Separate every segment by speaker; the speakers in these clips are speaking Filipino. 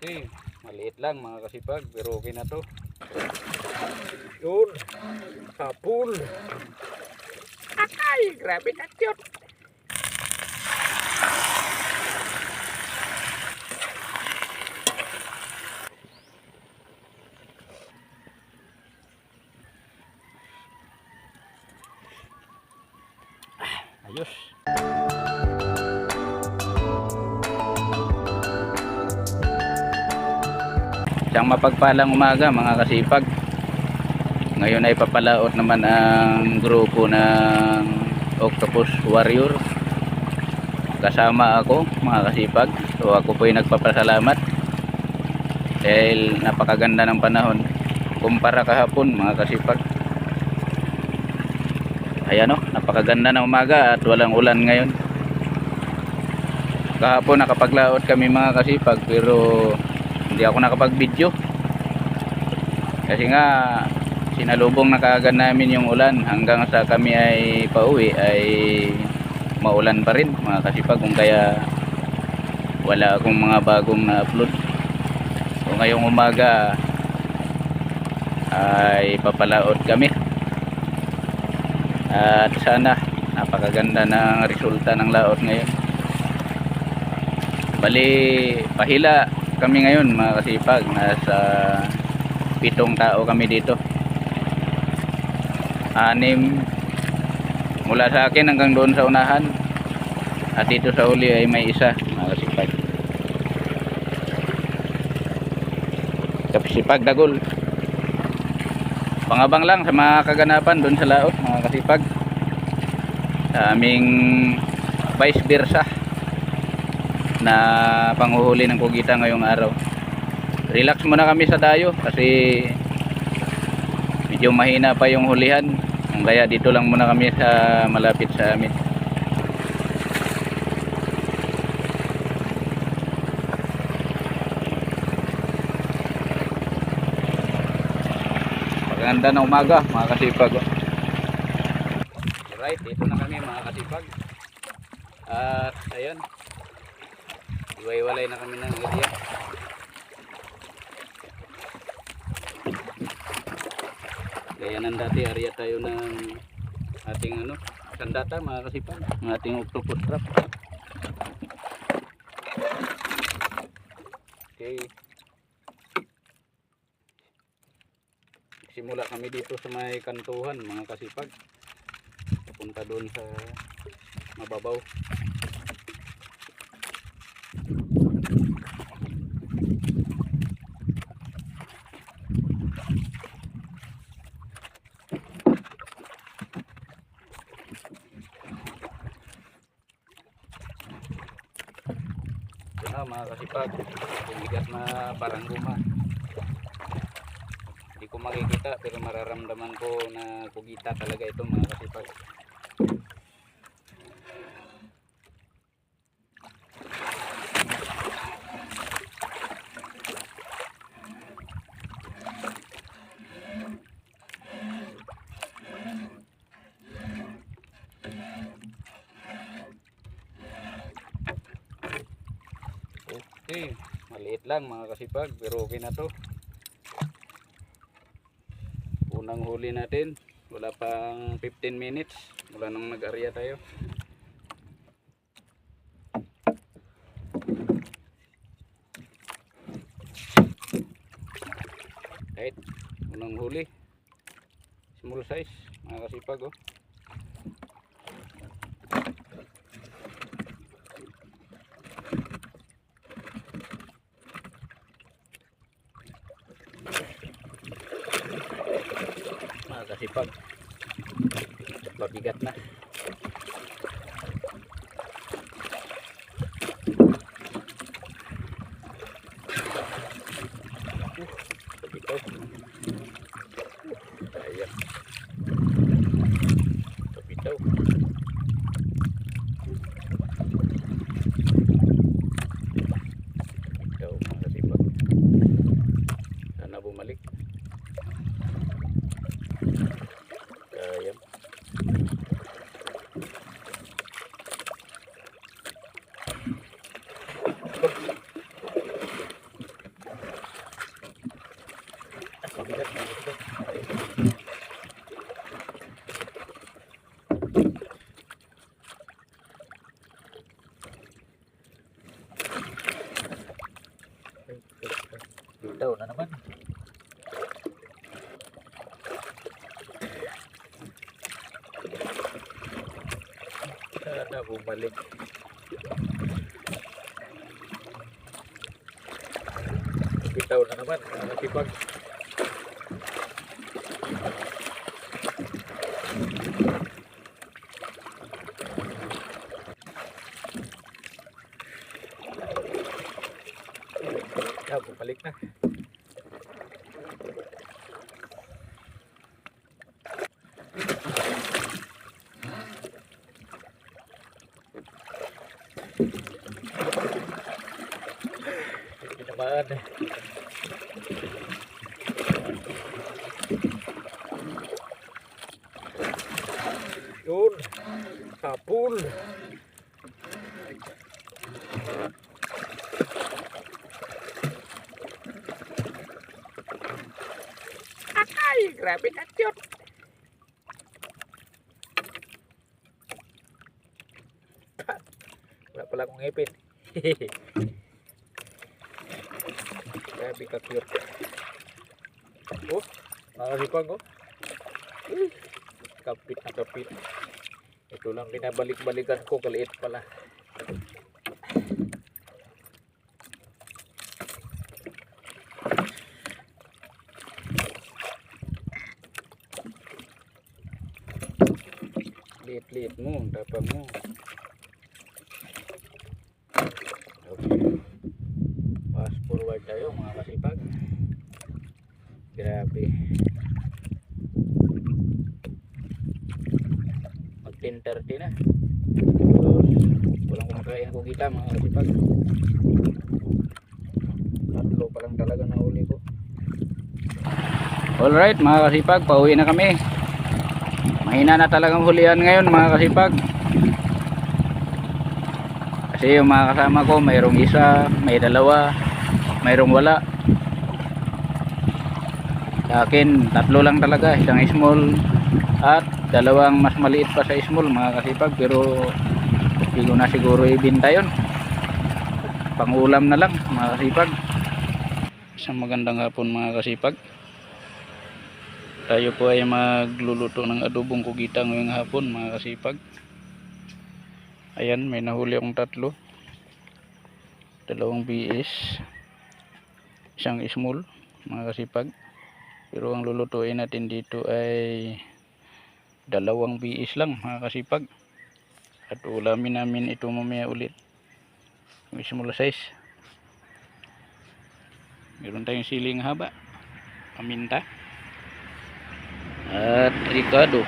Speaker 1: Okay, maliit lang mga kasipag, pero okay na to. Yun, sapul. Ay, grabe na cute. Ayos. Isang mapagpalang umaga mga kasipag. Ngayon ay papalaot naman ang grupo ng Octopus Warrior. Kasama ako mga kasipag. So ako po ay nagpapasalamat dahil napakaganda ng panahon kumpara kahapon mga kasipag. Ayan o, napakaganda ng umaga at walang ulan ngayon. Kahapon nakapaglaot kami mga kasipag pero hindi ako nakapag-video kasi nga sinalubong na kaagad namin yung ulan hanggang sa kami ay pauwi ay maulan pa rin mga kasipag, kung kaya wala akong mga bagong na-upload. So ngayong umaga ay papalaot kami at sana napakaganda ng resulta ng laot ngayon. Bali pahila kami ngayon mga kasipag, nasa 7 tao kami dito, 6 mula sa akin hanggang doon sa unahan at dito sa uli ay may isa mga kasipag. Kasipag Dagol, pangabang lang sa mga kaganapan doon sa laot mga kasipag, sa aming vice versa na panghuhuli ng kugita ngayong araw. Relax muna kami sa dayo kasi medyo mahina pa yung hulihan, kaya dito lang muna kami sa malapit sa amin. Maganda na umaga mga kasipag. Alright, dito na kami mga kasipag. At ayun, iwaiwalay na kami ng area. Kaya nang dati area tayo ng ating sandata mga kasipag, ng ating octopus trap. Okay, simula kami dito sa may kantuhan mga kasipag, papunta doon sa mababaw. Mga kasipag, bumigat na parang guma. Hindi ko makikita pero mararamdaman ko na kugita talaga ito mga kasipag. Okay, maliit lang mga kasipag pero okay na to. Unang huli natin, wala pang 15 minutes mula nung nag-area tayo. Right, unang huli, small size mga kasipag oh. Kasipag, mabigat na. Ito ayan, ito mga kasipag, sana bumalik. Ayan.
Speaker 2: Bitaw na naman. Sana bumalik. Bitaw na naman. Nakasipag. Bumalik na. Tinamaan. Yun. Kapul. Ay, grabe na cute. Wala pala akong ngipin. Grabe ka cute. Oh, nakasipag oh. Kapit na kapit. Ito lang binabalik-balikan ko, kaliit pala.
Speaker 1: Liit-liit mo, tapang mo.
Speaker 2: Okay. Fast forward tayo mga kasipag. Grabe. Mag 10:30 na. Walang kumakain ko kita mga kasipag. Tatlo pa lang talaga na huli ko.
Speaker 1: Alright mga kasipag, pauwi na kami. Mahina na talagang hulihan ngayon mga kasipag. Kasi yung mga kasama ko, mayroong isa, may dalawa, mayroong wala. Sa akin, tatlo lang talaga, isang small at dalawang mas maliit pa sa small mga kasipag. Pero hindi ko na siguro ibinta yun. Pangulam na lang mga kasipag. Isang magandang hapon mga kasipag. Tayo po ay magluluto ng adobong kugita ngayong hapon mga kasipag. Ayan, may nahuli akong tatlo. Dalawang biis, isang small mga kasipag. Pero ang lulutuin natin dito ay dalawang biis lang mga kasipag. At ulamin namin ito mamaya ulit, yung small size. Meron tayong siling haba, paminta, at ricado,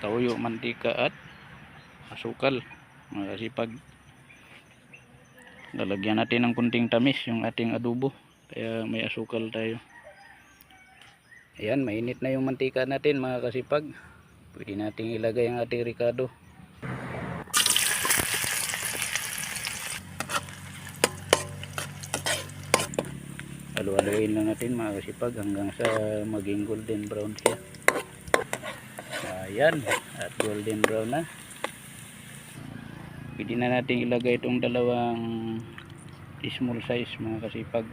Speaker 1: toyo, mantika at asukal mga kasipag. Lalagyan natin ng kunting tamis yung ating adobo, kaya may asukal tayo. Ayan, mainit na yung mantika natin mga kasipag. Pwede nating ilagay ang ating ricado. Halu-haluin lang natin mga kasipag hanggang sa maging golden brown siya. Ayan, at golden brown na. Pwede na natin ilagay itong dalawang small size mga kasipag.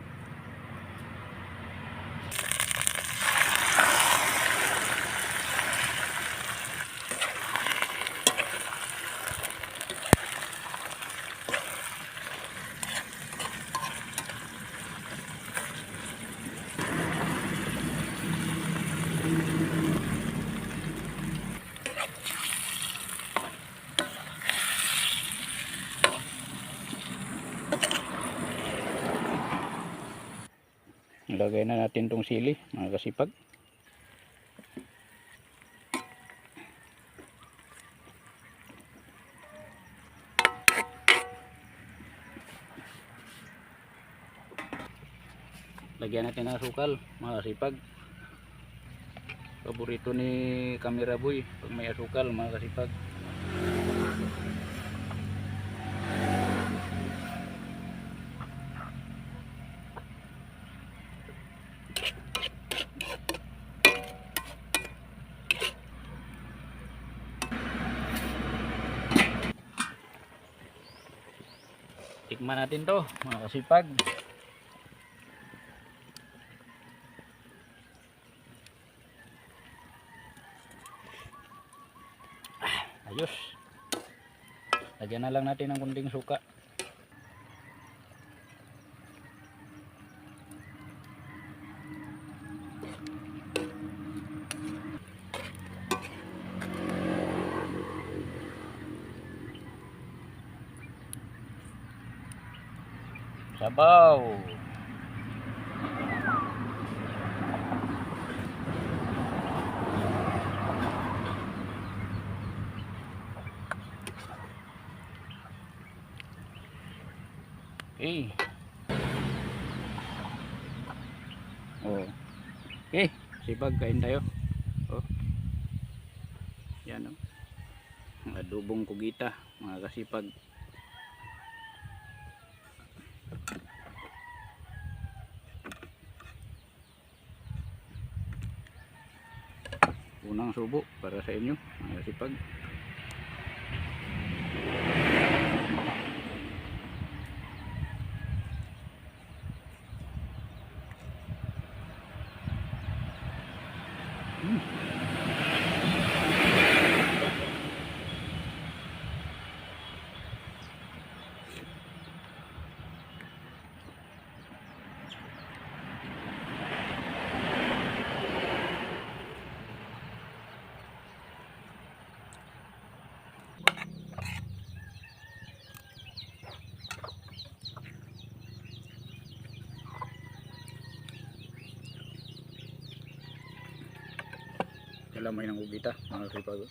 Speaker 1: Ilagay na natin tong sili mga kasipag. Lagyan natin ng asukal mga kasipag. Paborito ni Camera Boy pag may asukal mga kasipag. Tikman natin to mga kasipag. Lagyan na lang natin ng kunting suka. Sabaw. Okay. Oh. Okay, sipag kain tayo. Oh. Yan oh. Ang adobong kugita, mga kasipag. Unang subo para sa inyo, mga kasipag. Kalamay ng ubita, mga kasipag.